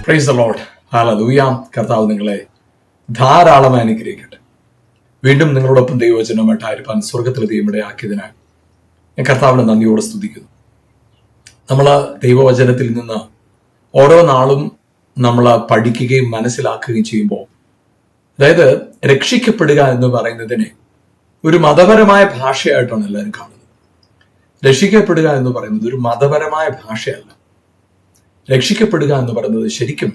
Praise the Lord. Hallelujah. കർത്താവ് നിങ്ങളെ ധാരാളമായി അനുഗ്രഹിക്കട്ടെ. വീണ്ടും നിങ്ങളോടൊപ്പം ദൈവവചനവുമായിട്ടായിരിക്കാൻ സ്വർഗത്തിലെ ദൈവം ആക്കിയതിനാൽ ഞാൻ കർത്താവിനെ നന്ദിയോടെ സ്തുതിക്കുന്നു. നമ്മൾ ദൈവവചനത്തിൽ നിന്ന് ഓരോ നാളും നമ്മൾ പഠിക്കുകയും മനസ്സിലാക്കുകയും ചെയ്യുമ്പോൾ, അതായത് രക്ഷിക്കപ്പെടുക എന്ന് പറയുന്നതിനെ ഒരു മതപരമായ ഭാഷയായിട്ടാണ് എല്ലാവരും കാണുന്നത്. രക്ഷിക്കപ്പെടുക എന്ന് പറയുന്നത് ഒരു മതപരമായ ഭാഷയല്ല. രക്ഷിക്കപ്പെടുക എന്ന് പറയുന്നത് ശരിക്കും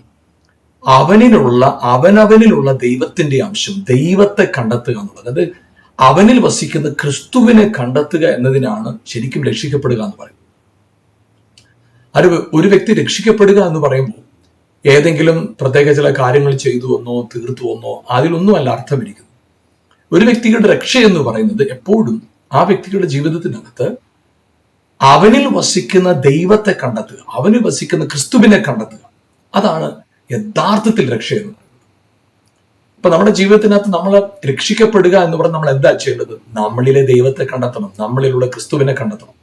അവനവനിലുള്ള ദൈവത്തിന്റെ അംശം, ദൈവത്തെ കണ്ടെത്തുക എന്നുള്ളത്. അതായത് അവനിൽ വസിക്കുന്ന ക്രിസ്തുവിനെ കണ്ടെത്തുക എന്നതിനാണ് ശരിക്കും രക്ഷിക്കപ്പെടുക എന്ന് പറയുന്നത്. ഒരു വ്യക്തി രക്ഷിക്കപ്പെടുക എന്ന് പറയുമ്പോൾ ഏതെങ്കിലും പ്രത്യേക ചില കാര്യങ്ങൾ ചെയ്തു വന്നോ തീർത്തു വന്നോ അതിലൊന്നുമല്ല അർത്ഥമിരിക്കുന്നു. ഒരു വ്യക്തിയുടെ രക്ഷ എന്ന് പറയുന്നത് എപ്പോഴും ആ വ്യക്തിയുടെ ജീവിതത്തിനകത്ത് അവനിൽ വസിക്കുന്ന ദൈവത്തെ കണ്ടെത്തുക, അവനിൽ വസിക്കുന്ന ക്രിസ്തുവിനെ കണ്ടെത്തുക. അതാണ് യഥാർത്ഥത്തിൽ രക്ഷ എന്ന് പറയുന്നത്. അപ്പൊ നമ്മുടെ ജീവിതത്തിനകത്ത് നമ്മൾ രക്ഷിക്കപ്പെടുക എന്ന് പറഞ്ഞാൽ നമ്മൾ എന്താ ചെയ്യേണ്ടത്? നമ്മളിലെ ദൈവത്തെ കണ്ടെത്തണം, നമ്മളിലുള്ള ക്രിസ്തുവിനെ കണ്ടെത്തണം.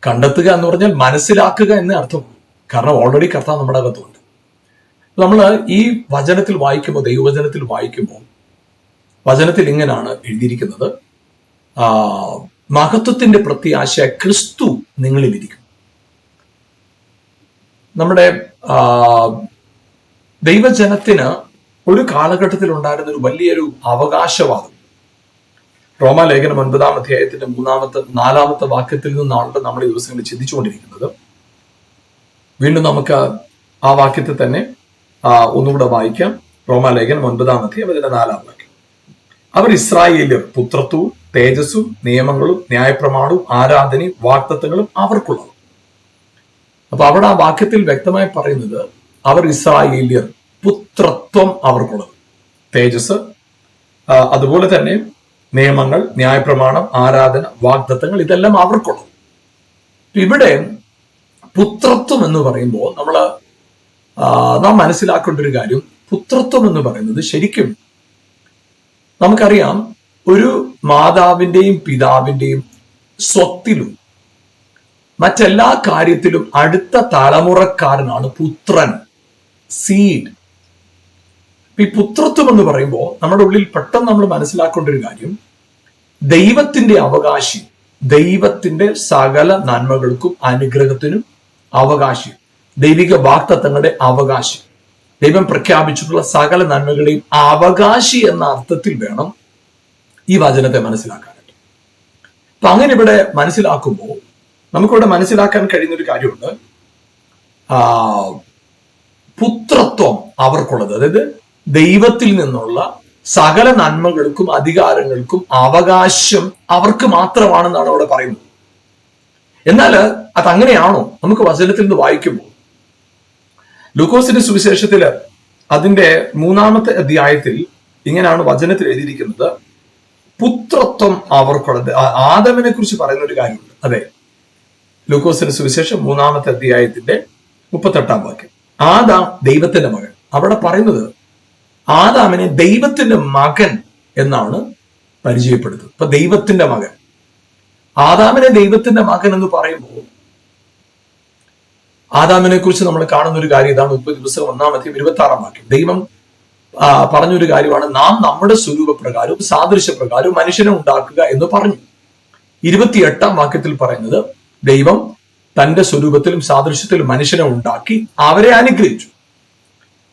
കണ്ടെത്തുക എന്ന് പറഞ്ഞാൽ മനസ്സിലാക്കുക എന്നേ അർത്ഥം. കാരണം ഓൾറെഡി കർത്താവ് നമ്മുടെ അകത്തുണ്ട്. നമ്മൾ ഈ വചനത്തിൽ വായിക്കുമ്പോൾ, ദൈവവചനത്തിൽ വായിക്കുമ്പോൾ വചനത്തിൽ ഇങ്ങനെയാണ് എഴുതിയിരിക്കുന്നത്: മഹത്വത്തിന്റെ പ്രത്യാശ ക്രിസ്തു നിങ്ങളിലിരിക്കും. നമ്മുടെ ദൈവജനത്തിന് ഒരു കാലഘട്ടത്തിൽ ഉണ്ടായിരുന്ന ഒരു വലിയൊരു അവകാശവാദം. റോമാലേഖനം 9-ാം അധ്യായത്തിന്റെ 4-ാമത്തെ വാക്യത്തിൽ നിന്നാണ് നമ്മൾ ഈ ദിവസങ്ങളിൽ ചിന്തിച്ചുകൊണ്ടിരിക്കുന്നത്. വീണ്ടും നമുക്ക് ആ വാക്യത്തെ തന്നെ ഒന്നുകൂടെ വായിക്കാം. റോമാലേഖനം 9-ാം അധ്യായം അതിന്റെ 4-ാം വാക്യം: അവർ ഇസ്രായേല്യർ പുത്രത്വവും തേജസ്സും നിയമങ്ങളും ന്യായപ്രമാണവും ആരാധനയും വാഗ്ദത്തങ്ങളും അവർക്കുള്ളത്. അപ്പൊ അവിടെ ആ വാക്യത്തിൽ വ്യക്തമായി പറയുന്നത് അവർ ഇസ്രായേല്യർ, പുത്രത്വം അവർക്കുള്ളത്, തേജസ്, അതുപോലെ തന്നെ നിയമങ്ങൾ, ന്യായപ്രമാണം, ആരാധന, വാഗ്ദത്തങ്ങൾ, ഇതെല്ലാം അവർക്കുള്ളത്. ഇവിടെ പുത്രത്വം എന്ന് പറയുമ്പോൾ നാം മനസ്സിലാക്കേണ്ട ഒരു കാര്യം, പുത്രത്വം എന്ന് പറയുന്നത് ശരിക്കും നമുക്കറിയാം, ഒരു മാതാവിന്റെയും പിതാവിന്റെയും സ്വത്തിലും മറ്റെല്ലാ കാര്യത്തിലും അടുത്ത തലമുറക്കാരനാണ് പുത്രൻ, സീഡ്. ഈ പുത്രത്വം എന്ന് പറയുമ്പോൾ നമ്മുടെ ഉള്ളിൽ പെട്ടെന്ന് നമ്മൾ മനസ്സിലാക്കേണ്ട ഒരു കാര്യം, ദൈവത്തിന്റെ അവകാശി, ദൈവത്തിന്റെ സകല നന്മകൾക്കും അനുഗ്രഹത്തിനും അവകാശി, ദൈവിക വാഗ്ദത്തങ്ങളുടെ അവകാശി, ദൈവം പ്രഖ്യാപിച്ചിട്ടുള്ള സകല നന്മകളെയും അവകാശി എന്ന അർത്ഥത്തിൽ വേണം ഈ വചനത്തെ മനസ്സിലാക്കാനായിട്ട്. അപ്പൊ അങ്ങനെ ഇവിടെ മനസ്സിലാക്കുമ്പോൾ നമുക്കിവിടെ മനസ്സിലാക്കാൻ കഴിയുന്ന ഒരു കാര്യമുണ്ട്. പുത്രത്വം അവർക്കുള്ളത്, അതായത് ദൈവത്തിൽ നിന്നുള്ള സകല നന്മകൾക്കും അധികാരങ്ങൾക്കും അവകാശം അവർക്ക് മാത്രമാണെന്നാണ് അവിടെ പറയുന്നത്. എന്നാൽ അതങ്ങനെയാണോ? നമുക്ക് വചനത്തിൽ നിന്ന് വായിക്കുമ്പോൾ ലൂക്കോസിന്റെ സുവിശേഷത്തില് അതിന്റെ 3-ാമത്തെ അധ്യായത്തിൽ ഇങ്ങനെയാണ് വചനത്തിൽ എഴുതിയിരിക്കുന്നത്: പുത്രത്വം അവർക്കുള്ളത്. ആദമിനെ കുറിച്ച് പറയുന്ന ഒരു കാര്യമുണ്ട്. അതെ, ലൂക്കോസിന്റെ സുവിശേഷം 3-ാമത്തെ അധ്യായത്തിന്റെ 38-ാം വാക്യം. ആദാം ദൈവത്തിന്റെ മകൻ. അവിടെ പറയുന്നത് ആദാമിനെ ദൈവത്തിന്റെ മകൻ എന്നാണ് പരിചയപ്പെടുത്തുന്നത്. ഇപ്പൊ ദൈവത്തിന്റെ മകൻ, ആദാമിനെ ദൈവത്തിന്റെ മകൻ എന്ന് പറയുമ്പോൾ ആദാമിനെ കുറിച്ച് നമ്മൾ കാണുന്ന ഒരു കാര്യം ഇതാണ്. 1-ാം അധ്യായം 26-ാം വാക്യം. ദൈവം പറഞ്ഞൊരു കാര്യമാണ്, നാം നമ്മുടെ സ്വരൂപപ്രകാരവും സാദൃശ്യപ്രകാരവും മനുഷ്യനെ ഉണ്ടാക്കുക എന്ന് പറഞ്ഞു. 28-ാം വാക്യത്തിൽ പറയുന്നത് ദൈവം തന്റെ സ്വരൂപത്തിലും സാദൃശ്യത്തിലും മനുഷ്യനെ ഉണ്ടാക്കി അവരെ അനുഗ്രഹിച്ചു.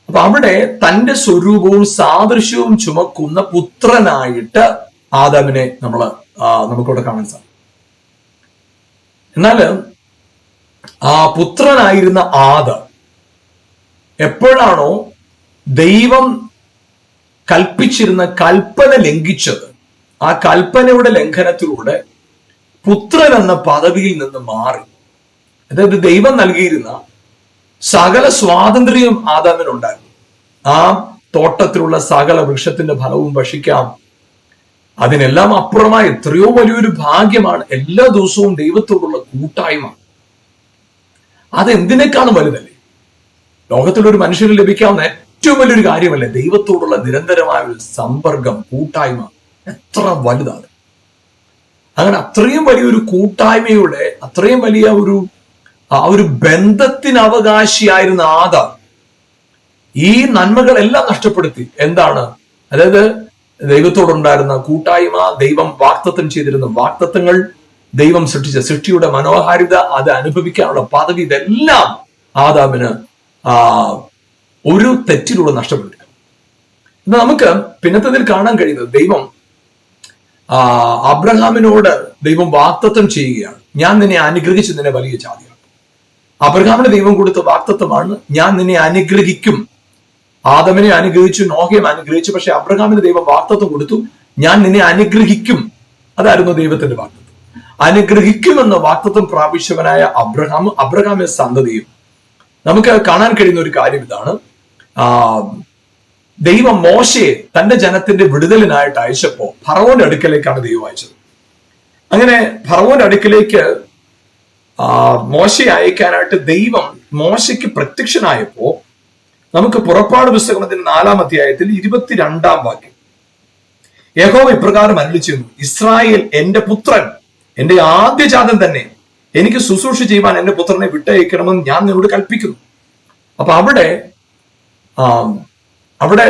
അപ്പൊ അവിടെ തന്റെ സ്വരൂപവും സാദൃശ്യവും ചുമക്കുന്ന പുത്രനായിട്ട് ആദാമിനെ നമുക്കിവിടെ കാണാൻ സാധിക്കും. എന്നാൽ ആ പുത്രനായിരുന്ന ആദാം എപ്പോഴാണോ ദൈവം കൽപ്പിച്ചിരുന്ന കൽപ്പന ലംഘിച്ചത്, ആ കൽപ്പനയുടെ ലംഘനത്തിലൂടെ പുത്രൻ എന്ന പദവിയിൽ നിന്ന് മാറി. അതായത് ദൈവം നൽകിയിരുന്ന സകല സ്വാതന്ത്ര്യവും ആദാമിനുണ്ടായിരുന്നു. ആ തോട്ടത്തിലുള്ള സകല വൃക്ഷത്തിന്റെ ഫലവും ഭക്ഷിക്കാം. അതിനെല്ലാം അപ്പുറമായി എത്രയോ വലിയൊരു ഭാഗ്യമാണ് എല്ലാ ദിവസവും ദൈവത്തോടുള്ള കൂട്ടായ്മ. അതെന്തിനേക്കാളും വലുതല്ലേ? ലോകത്തിലൊരു മനുഷ്യന് ലഭിക്കാവുന്ന ഏറ്റവും വലിയൊരു കാര്യമല്ലേ ദൈവത്തോടുള്ള നിരന്തരമായ ഒരു സമ്പർക്കം, കൂട്ടായ്മ? എത്ര വലുതാണ്! അങ്ങനെ അത്രയും വലിയൊരു കൂട്ടായ്മയുടെ, അത്രയും വലിയ ഒരു ബന്ധത്തിന് അവകാശിയായിരുന്ന ആദാം ഈ നന്മകളെല്ലാം നഷ്ടപ്പെടുത്തി. എന്താണ്? അതായത് ദൈവത്തോടുണ്ടായിരുന്ന കൂട്ടായ്മ, ദൈവം വാഗ്ദത്തം ചെയ്തിരുന്ന വാഗ്ദത്തങ്ങൾ, ദൈവം സൃഷ്ടിച്ച സൃഷ്ടിയുടെ മനോഹാരിത, അത് അനുഭവിക്കാനുള്ള പദവി, ഇതെല്ലാം ആദാമിന് ഒരു തെറ്റിലൂടെ നഷ്ടപ്പെട്ടു. എന്നാൽ നമുക്ക് പിന്നത്തതിൽ കാണാൻ കഴിയുന്നത്, ദൈവം അബ്രഹാമിനോട് ദൈവം വാഗ്ദത്തം ചെയ്യുകയാണ്, ഞാൻ നിന്നെ അനുഗ്രഹിച്ച് നിന്നെ വലിയ ജാതിയാണ്. അബ്രഹാമിന് ദൈവം കൊടുത്ത വാഗ്ദത്തമാണ്, ഞാൻ നിന്നെ അനുഗ്രഹിക്കും. ആദമിനെ അനുഗ്രഹിച്ചു, നോഹയെ അനുഗ്രഹിച്ചു. പക്ഷെ അബ്രഹാമിന് ദൈവം വാഗ്ദത്തം കൊടുത്തു, ഞാൻ നിന്നെ അനുഗ്രഹിക്കും. അതായിരുന്നു ദൈവത്തിന്റെ വാഗ്ദത്തം. അനുഗ്രഹിക്കുമെന്ന വാഗ്ദത്തം പ്രാപിച്ചവനായ അബ്രഹാമിന്റെ സന്തതിയും. നമുക്ക് കാണാൻ കഴിയുന്ന ഒരു കാര്യം ഇതാണ്, ദൈവം മോശയെ തന്റെ ജനത്തിന്റെ വിടുതലിനായിട്ട് അയച്ചപ്പോ ഫറവോന്റെ അടുക്കലേക്കാണ് ദൈവം അയച്ചത്. അങ്ങനെ ഫറവോന്റെ അടുക്കലേക്ക് മോശയെ അയക്കാനായിട്ട് ദൈവം മോശയ്ക്ക് പ്രത്യക്ഷനായപ്പോ, നമുക്ക് പുറപ്പാട് പുസ്തകത്തിന്റെ 4-ാം അധ്യായത്തിൽ 22-ാം വാക്യം, യഹോവ ഇപ്രകാരം അരുളിച്ചെയ്യുന്നു, ഇസ്രായേൽ എന്റെ പുത്രൻ, എന്റെ ആദ്യജാതൻ തന്നെ, എനിക്ക് ശുശ്രൂഷ ചെയ്യുവാൻ എന്റെ പുത്രനെ വിട്ടയക്കണമെന്ന് ഞാൻ നിന്നോട് കൽപ്പിക്കുന്നു. അപ്പൊ അവിടെ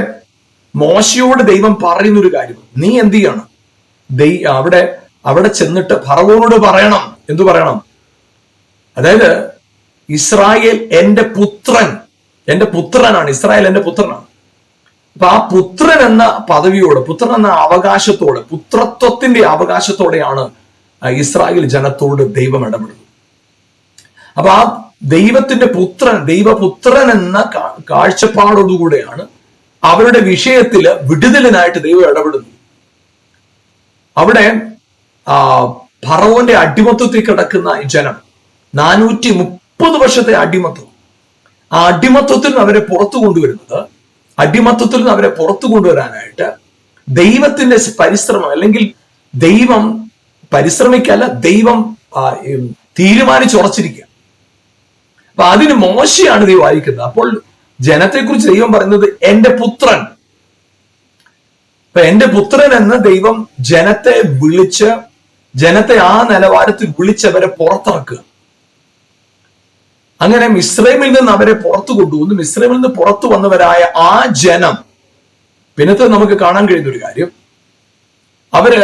മോശയോട് ദൈവം പറയുന്നൊരു കാര്യം, നീ എന്ത് ചെയ്യണം? അവിടെ ചെന്നിട്ട് ഫറവോനോട് പറയണം. എന്തു പറയണം? അതായത് ഇസ്രായേൽ എന്റെ പുത്രൻ, എന്റെ പുത്രനാണ്, ഇസ്രായേൽ എന്റെ പുത്രനാണ്. അപ്പൊ ആ പുത്രൻ എന്ന പദവിയോട്, പുത്രൻ എന്ന അവകാശത്തോട്, പുത്രത്വത്തിന്റെ അവകാശത്തോടെയാണ് ഇസ്രായേൽ ജനത്തോട് ദൈവം ഇടപെടുന്നത്. അപ്പൊ ആ ദൈവത്തിന്റെ പുത്രൻ, ദൈവപുത്രൻ എന്ന കാഴ്ചപ്പാടോടുകൂടെയാണ് അവരുടെ വിഷയത്തില് വിടുതലിനായിട്ട് ദൈവം ഇടപെടുന്നത്. അവിടെ ഫറവോന്റെ അടിമത്വത്തിൽ കിടക്കുന്ന ജനം 430 വർഷത്തെ അടിമത്വം, ആ അടിമത്വത്തിൽ നിന്ന് അവരെ പുറത്തു കൊണ്ടുവരാനായിട്ട് ദൈവത്തിന്റെ പരിശ്രമം, അല്ലെങ്കിൽ ദൈവം പരിശ്രമിക്കല്ല, ദൈവം തീരുമാനിച്ചുറച്ചിരിക്കുക. അപ്പൊ അതിന് മോശയാണ് ദൈവം അയക്കുന്നത്. അപ്പോൾ ജനത്തെക്കുറിച്ച് ദൈവം പറയുന്നത് എന്റെ പുത്രൻ. അപ്പൊ എന്റെ പുത്രൻ എന്ന് ദൈവം ജനത്തെ വിളിച്ച്, ജനത്തെ ആ നിലവാരത്തിൽ വിളിച്ചവരെ പുറത്തിറക്കുക. അങ്ങനെ മിസ്രൈമിൽ നിന്ന് അവരെ പുറത്തു കൊണ്ടുവന്നു. മിസ്രൈമിൽ നിന്ന് പുറത്തു വന്നവരായ ആ ജനം, പിന്നത്തെ നമുക്ക് കാണാൻ കഴിയുന്ന ഒരു കാര്യം, അവര്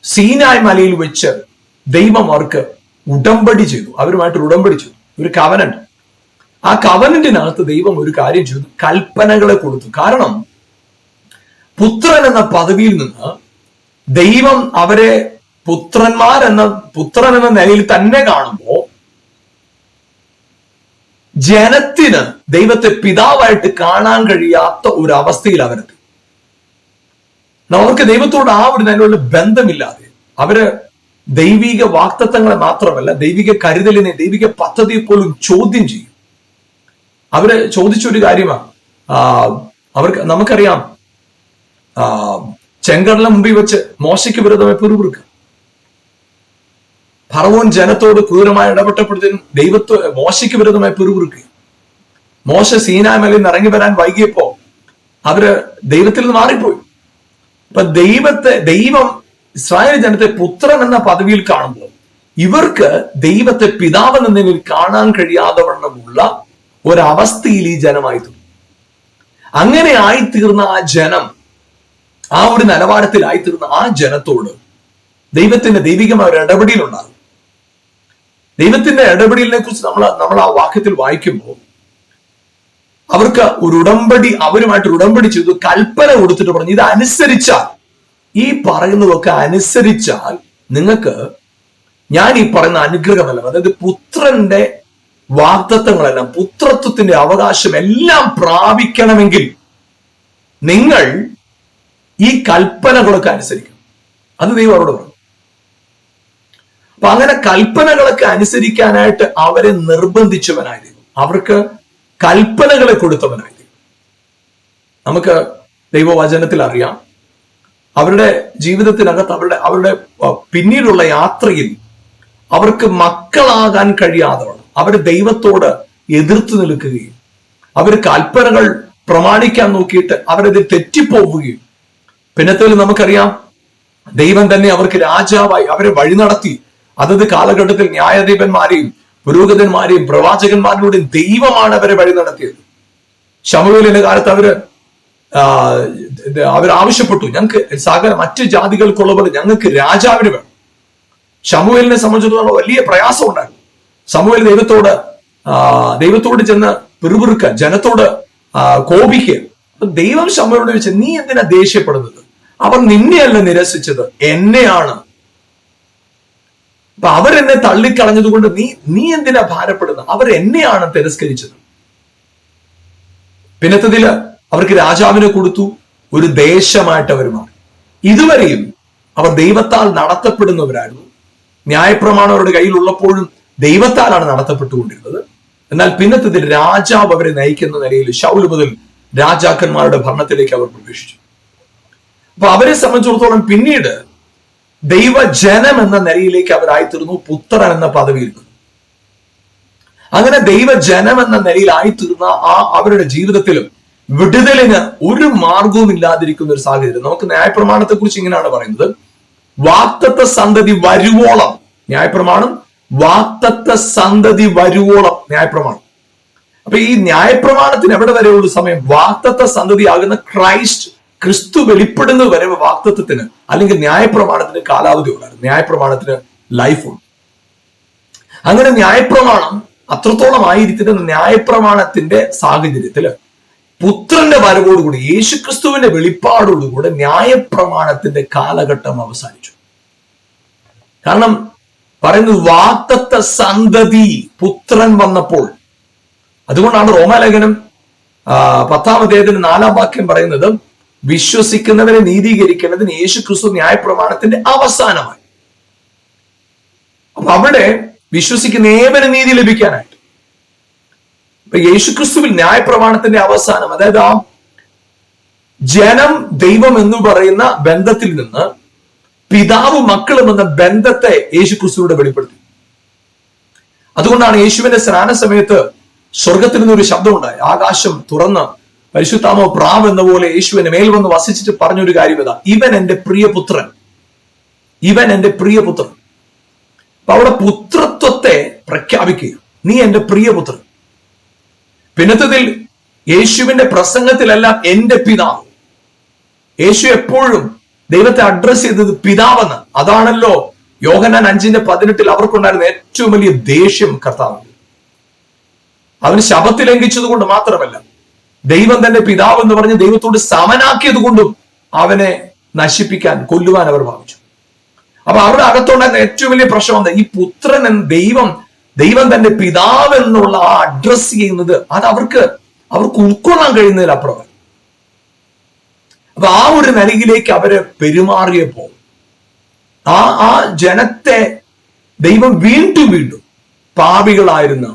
സീനായ് മലയിൽ വെച്ച് ദൈവം അവർക്ക് ഉടമ്പടി ചെയ്തു, അവരുമായിട്ട് ഉടമ്പടി ചെയ്തു, ഒരു കവനന്റ്. ആ കവനന്റിനകത്ത് ദൈവം ഒരു കാര്യം ചെയ്തു, കൽപ്പനകളെ കൊടുത്തു. കാരണം പുത്രൻ എന്ന പദവിയിൽ നിന്ന് ദൈവം അവരെ പുത്രൻ എന്ന നിലയിൽ തന്നെ കാണുമ്പോ ജനത്തിന് ദൈവത്തെ പിതാവായിട്ട് കാണാൻ കഴിയാത്ത ഒരു അവസ്ഥയിൽ അവരെത്തി. അവർക്ക് ദൈവത്തോട് ആ ഒരു നിലയിലുള്ള ബന്ധമില്ലാതെ അവര് ദൈവിക വാക്തത്വങ്ങളെ മാത്രമല്ല, ദൈവിക കരുതലിനെ, ദൈവിക പദ്ധതിയെ പോലും ചോദ്യം ചെയ്യും. അവര് ചോദിച്ചൊരു കാര്യമാണ്, നമുക്കറിയാം, ചെങ്കടലിന് മുമ്പിൽ വെച്ച് മോശയ്ക്ക് വിരുദ്ധമായി പിറുപിറുക്കുക. ഫറവോൻ ജനത്തോട് ക്രൂരമായി ഇടപെട്ടപ്പോഴത്തേനും മോശയ്ക്ക് വിരുദ്ധമായി പിറുപിറുക്കുക. മോശ സീനായ് മലയിൽ നിന്ന് ഇറങ്ങി വരാൻ വൈകിയപ്പോ അവര് ദൈവത്തിൽ നിന്ന് മാറിപ്പോയി. അപ്പൊ ദൈവം ഇസ്രായേൽ ജനത്തെ പുത്രൻ എന്ന പദവിയിൽ കാണുമ്പോൾ ഇവർക്ക് ദൈവത്തെ പിതാവ് എന്ന നിലയിൽ കാണാൻ കഴിയാതെ വണ്ണമുള്ള ഒരവസ്ഥയിൽ ഈ ജനമായി തീർന്നു. അങ്ങനെ ആയിത്തീർന്ന ആ ജനം, ആ ഒരു നിലവാരത്തിലായിത്തീർന്ന ആ ജനത്തോട് ദൈവത്തിന്റെ ദൈവികമായ ഒരു ഇടപെടലുണ്ടാകും. ദൈവത്തിന്റെ ഇടപെടലിനെ കുറിച്ച് നമ്മൾ ആ വാക്യത്തിൽ വായിക്കുമ്പോൾ അവർക്ക് ഒരു ഉടമ്പടി, അവരുമായിട്ട് ഉടമ്പടി ചെയ്തു, കൽപ്പന കൊടുത്തിട്ട് പറഞ്ഞു, ഇത് അനുസരിച്ചാൽ, ഈ പറയുന്നതൊക്കെ അനുസരിച്ചാൽ നിങ്ങൾക്ക് ഞാൻ ഈ പറയുന്ന അനുഗ്രഹമല്ല, അതായത് പുത്രന്റെ വാഗ്ദത്തങ്ങളെല്ലാം, പുത്രത്വത്തിന്റെ അവകാശം എല്ലാം പ്രാപിക്കണമെങ്കിൽ നിങ്ങൾ ഈ കൽപ്പനകളൊക്കെ അനുസരിക്കണം. അത് ദൈവം അവരോട് പറഞ്ഞു. അപ്പൊ അങ്ങനെ കൽപ്പനകളൊക്കെ അനുസരിക്കാനായിട്ട് അവരെ നിർബന്ധിച്ചവനായി ദൈവം, അവർക്ക് കൽപ്പനകളെ കൊടുത്തവനായി ദൈവം. നമുക്ക് ദൈവവചനത്തിൽ അറിയാം, അവരുടെ ജീവിതത്തിനകത്ത് അവരുടെ പിന്നീടുള്ള യാത്രയിൽ അവർക്ക് മക്കളാകാൻ കഴിയാതെ അവര് ദൈവത്തോട് എതിർത്ത് നിൽക്കുകയും അവർ കൽപ്പനകൾ പ്രമാണിക്കാൻ നോക്കിയിട്ട് അവരത് തെറ്റിപ്പോവുകയും, പിന്നത്തേൽ നമുക്കറിയാം ദൈവം തന്നെ അവർക്ക് രാജാവായി അവരെ വഴി നടത്തി. അതത് കാലഘട്ടത്തിൽ ന്യായാധിപന്മാരെയും പുരോഹിതന്മാരെയും പ്രവാചകന്മാരിലൂടെയും ദൈവമാണ് അവരെ വഴി നടത്തിയത്. ശമൂവേലിന്റെ കാലത്ത് അവർ ആവശ്യപ്പെട്ടു, ഞങ്ങൾക്ക് മറ്റ് ജാതികൾക്കുള്ള പോലെ ഞങ്ങൾക്ക് രാജാവിന് വേണം. ശമൂവേലിനെ സംബന്ധിച്ചിടത്തോളം വലിയ പ്രയാസം ഉണ്ടായിരുന്നു. ശമൂവേൽ ദൈവത്തോട് ചെന്ന് പിറുപിറുക്കുക, ജനത്തോട് കോപിക്കുക. അപ്പൊ ദൈവം ശമൂവേലിനോട് ചോദിച്ചു, നീ എന്തിനാ ദേഷ്യപ്പെടുന്നത്? അവർ നിന്നെയല്ല നിരസിച്ചത്, എന്നെയാണ്. അപ്പൊ അവരെന്നെ തള്ളിക്കളഞ്ഞത് കൊണ്ട് നീ എന്തിനാ ഭാരപ്പെടുന്നത്? അവർ എന്നെയാണ് തിരസ്കരിച്ചത്. പിന്നത്തതില് അവർക്ക് രാജാവിനെ കൊടുത്തു, ഒരു ദേശമായിട്ട് അവർ മാറി. ഇതുവരെയും അവർ ദൈവത്താൽ നടത്തപ്പെടുന്നവരായിരുന്നു. ന്യായപ്രമാണം അവരുടെ കയ്യിലുള്ളപ്പോഴും ദൈവത്താലാണ് നടത്തപ്പെട്ടുകൊണ്ടിരുന്നത്. എന്നാൽ പിന്നത്തതിൽ രാജാവ് അവരെ നയിക്കുന്ന നിലയിൽ ശൗൽ മുതൽ രാജാക്കന്മാരുടെ ഭരണത്തിലേക്ക് അവർ പ്രവേശിച്ചു. അപ്പൊ അവരെ സംബന്ധിച്ചിടത്തോളം പിന്നീട് ദൈവജനം എന്ന നിലയിലേക്ക് അവരായിത്തീർന്നു, പുത്രൻ എന്ന പദവിയിൽ നിന്നു. അങ്ങനെ ദൈവജനം എന്ന നിലയിലായിത്തീർന്ന അവരുടെ ജീവിതത്തിലും വിടുതലിന് ഒരു മാർഗവും ഇല്ലാതിരിക്കുന്ന ഒരു സാഹചര്യം. നമുക്ക് ന്യായപ്രമാണത്തെ കുറിച്ച് ഇങ്ങനെയാണ് പറയുന്നത്, വാഗ്ദത്ത സന്തതി വരുവോളം ന്യായപ്രമാണം, വാഗ്ദത്ത സന്തതി വരുവോളം ന്യായപ്രമാണം. അപ്പൊ ഈ ന്യായപ്രമാണത്തിന് എവിടെ വരെയുള്ള സമയം? വാഗ്ദത്ത സന്തതിയാകുന്ന ക്രിസ്തു വെളിപ്പെടുന്നത് വരെ വാഗ്ദത്തത്തിന് അല്ലെങ്കിൽ ന്യായപ്രമാണത്തിന് കാലാവധി ഉണ്ടായിരുന്നു. ന്യായപ്രമാണത്തിന് ലൈഫുണ്ട്. അങ്ങനെ ന്യായപ്രമാണം അത്രത്തോളം ആയിരിക്കുന്ന ന്യായപ്രമാണത്തിന്റെ സാഹചര്യത്തില് പുത്രന്റെ വരവോടുകൂടി, യേശുക്രിസ്തുവിന്റെ വെളിപ്പാടോടുകൂടി ന്യായപ്രമാണത്തിന്റെ കാലഘട്ടം അവസാനിച്ചു. കാരണം പറയുന്നത് വാഗ്ദത്ത സന്തതി പുത്രൻ വന്നപ്പോൾ. അതുകൊണ്ടാണ് റോമാലേഖനം 10-ാം അധ്യായത്തിന് 4-ാം വാക്യം പറയുന്നത്, വിശ്വസിക്കുന്നവരെ നീതീകരിക്കുന്നതിന് യേശുക്രിസ്തു ന്യായപ്രമാണത്തിന്റെ അവസാനമായി. അപ്പൊ അവിടെ വിശ്വസിക്കുന്ന ഏവന് നീതി ലഭിക്കാനായിട്ട് ഇപ്പൊ യേശുക്രിസ്തുവിൽ ന്യായപ്രമാണത്തിന്റെ അവസാനം, അതായത് ആ ജനം ദൈവം എന്ന് പറയുന്ന ബന്ധത്തിൽ നിന്ന് പിതാവ് മക്കളും എന്ന ബന്ധത്തെ യേശുക്രിസ്തുവിടെ വെളിപ്പെടുത്തി. അതുകൊണ്ടാണ് യേശുവിന്റെ സ്നാന സമയത്ത് സ്വർഗത്തിൽ നിന്നൊരു ശബ്ദം ഉണ്ടായി, ആകാശം തുറന്ന് പരിശുദ്ധാമോ പ്രാവ് എന്ന പോലെ യേശുവിന്റെ മേൽ വന്ന് വസിച്ചിട്ട് പറഞ്ഞൊരു കാര്യം ഇതാ, ഇവൻ എന്റെ പ്രിയപുത്രൻ, ഇവൻ എന്റെ പ്രിയപുത്രൻ. അപ്പൊ അവിടെ പുത്രത്വത്തെ പ്രഖ്യാപിക്കുക, നീ എന്റെ പ്രിയപുത്രൻ. പിന്നത്തതിൽ യേശുവിന്റെ പ്രസംഗത്തിലെല്ലാം എന്റെ പിതാവ്. യേശു എപ്പോഴും ദൈവത്തെ അഡ്രസ് ചെയ്തത് പിതാവെന്ന്. അതാണല്ലോ യോഹന്നാൻ 5:18 അവർക്കുണ്ടായിരുന്ന ഏറ്റവും വലിയ ദേഷ്യം കർത്താവ്. അവന് ശബത്ത് ലംഘിച്ചത് കൊണ്ട് മാത്രമല്ല, ദൈവം തന്റെ പിതാവ് എന്ന് പറഞ്ഞ് ദൈവത്തോട് സമനാക്കിയത് കൊണ്ടും അവനെ നശിപ്പിക്കാൻ, കൊല്ലുവാൻ അവർ ഭാവിച്ചു. അപ്പൊ അവരുടെ അകത്തുണ്ടായിരുന്ന ഏറ്റവും വലിയ പ്രശ്നം എന്താ? ഈ പുത്രൻ ദൈവം തന്റെ പിതാവ് എന്നുള്ള ആ അഡ്രസ് ചെയ്യുന്നത് അത് അവർക്ക് ഉൾക്കൊള്ളാൻ കഴിയുന്നതിലപ്പുറം. അപ്പൊ ആ ഒരു നിലയിലേക്ക് അവര് പെരുമാറിയപ്പോ ആ ജനത്തെ ദൈവം വീണ്ടും പാപികളായിരുന്ന,